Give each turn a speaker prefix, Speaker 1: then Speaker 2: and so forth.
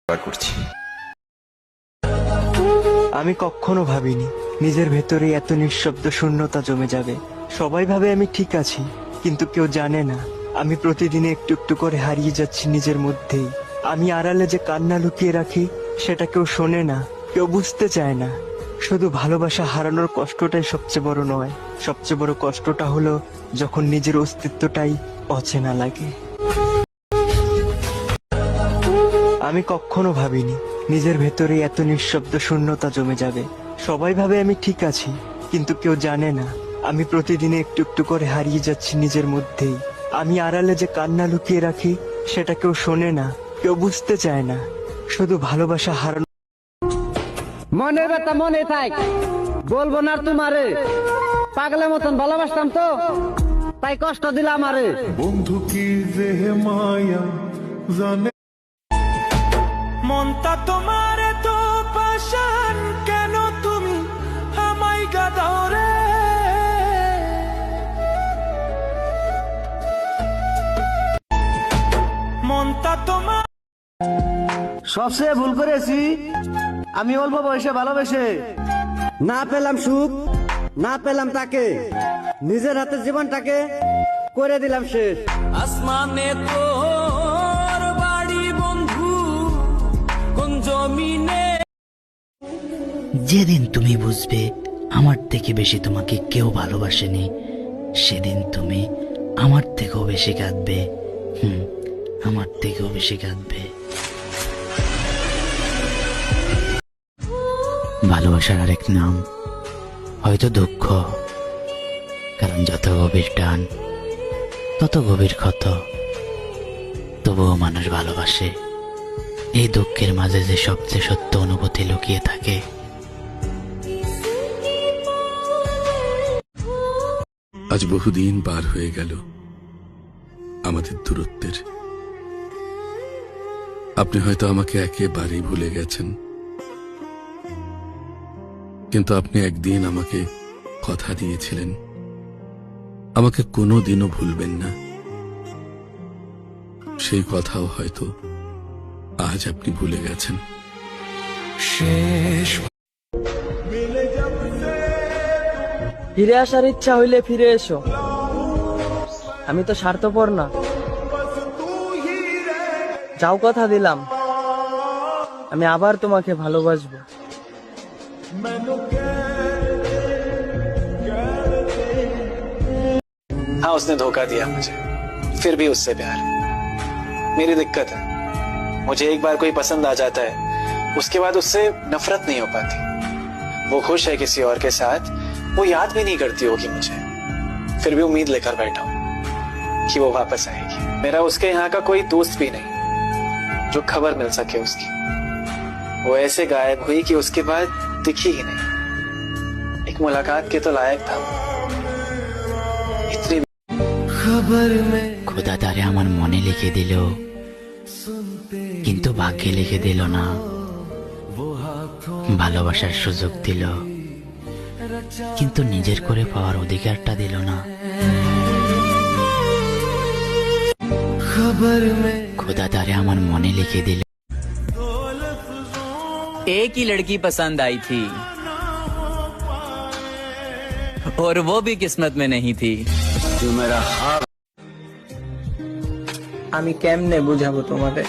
Speaker 1: করছি।
Speaker 2: আমি কখনো ভাবিনি নিজের ভেতরে এত নিঃশব্দ শূন্যতা জমে যাবে। সবাই ভাবে আমি ঠিক আছি, কিন্তু কেউ জানে না আমি প্রতিদিন একটু একটু করে হারিয়ে যাচ্ছি নিজের মধ্যেই। আমি আড়ালে যে কান্না লুকিয়ে রাখি সেটা কেউ শোনে না, কেউ বুঝতে চায় না। শুধু ভালোবাসা হারানোর কষ্টটাই সবচেয়ে বড় নয়, সবচেয়ে বড় কষ্টটা হলো যখন নিজের অস্তিত্বটাই অচেনা লাগে। আমি কখনো ভাবিনি নিজের ভেতরে এত নিঃশব্দ শূন্যতা জমে যাবে। সবাই ভাবে আমি ঠিক আছি, কিন্তু কেউ জানে না আমি প্রতিদিন একটু একটু করে হারিয়ে যাচ্ছি নিজের মধ্যেই। আমি আড়ালে যে কান্না লুকিয়ে রাখি সেটা কেউ শোনে না, কেউ বুঝতে চায় না। শুধু ভালোবাসা হারানো।
Speaker 3: মনের ব্যথা মনে থাক, বলবো না তোমারে। পাগলের মতন ভালোবাসতাম তো, তাই কষ্ট দিলাম আরে।
Speaker 4: বন্ধু কি যে মায়া জানে,
Speaker 5: মনটা তোমার তো পাশান, কেন তুমি আমায় গাদাও রে? মনটা তোমার।
Speaker 3: সবচেয়ে ভুল করেছি আমি অল্প বয়সে ভালোবেসে। না পেলাম সুখ, না পেলাম তাকে, নিজের হাতে জীবনটাকে করে দিলাম শেষ।
Speaker 5: আসমানে তোর বাড়ি বন্ধু, কোন জমিনে?
Speaker 6: যেদিন তুমি বুঝবে আমার থেকে বেশি তোমাকে কেউ ভালোবাসেনি, সেদিন তুমি আমার থেকেও বেশি কাঁদবে। আমার থেকেও বেশি কাঁদবে। ভালোবাসার আরেক নাম হয়তো দুঃখ, কারণ যত গভীর টান তত গভীর ক্ষত। তবুও মানুষ ভালোবাসে এই দুঃখের মাঝে যে সবচেয়ে সত্য অনুভূতি লুকিয়ে থাকে।
Speaker 4: আজ বহুদিন পার হয়ে গেল আমাদের দূরত্বের। আপনি হয়তো আমাকে একেবারেই ভুলে গেছেন, কিন্তু আপনি একদিন আমাকে কথা দিয়েছিলেন আমাকে কোনোদিনও ভুলবেন না। সেই কথাও হয়তো আজ আপনি ভুলে গেছেন।
Speaker 2: ফিরে আসার ইচ্ছা হইলে ফিরে এসো, আমি তো স্বার্থপর না। যাও, কথা দিলাম আমি আবার তোমাকে ভালোবাসবো।
Speaker 7: हाँ, उसने धोखा दिया मुझे, फिर भी उससे प्यार। मेरी दिक्कत है, मुझे एक बार कोई पसंद आ जाता है, उसके बाद उससे नफरत नहीं हो पाती। वो खुश है किसी और के साथ, वो याद भी नहीं करती होगी मुझे, फिर भी उम्मीद लेकर बैठा हूं कि वो वापस आएगी। मेरा उसके यहाँ का कोई दोस्त भी नहीं जो खबर मिल सके उसकी। वो ऐसे गायब हुई कि उसके बाद दिखी ही नहीं। एक मुलाकात के तो लायक था। इतनी
Speaker 6: খোদা তারে আমার মনে লিখে দিল, কিন্তু ভাগ্যে লিখে দিল না। ভালোবাসার সুযোগ দিল, কিন্তু নিজের করে পাওয়ার অধিকারটা দিল না। খোদা তারে আমার মনে লিখে দিল।
Speaker 8: एक ही लड़की पसंद आई थी और वो भी किस्मत में नहीं थी।
Speaker 2: আমি কেমনে বুঝাবো তোমাদের?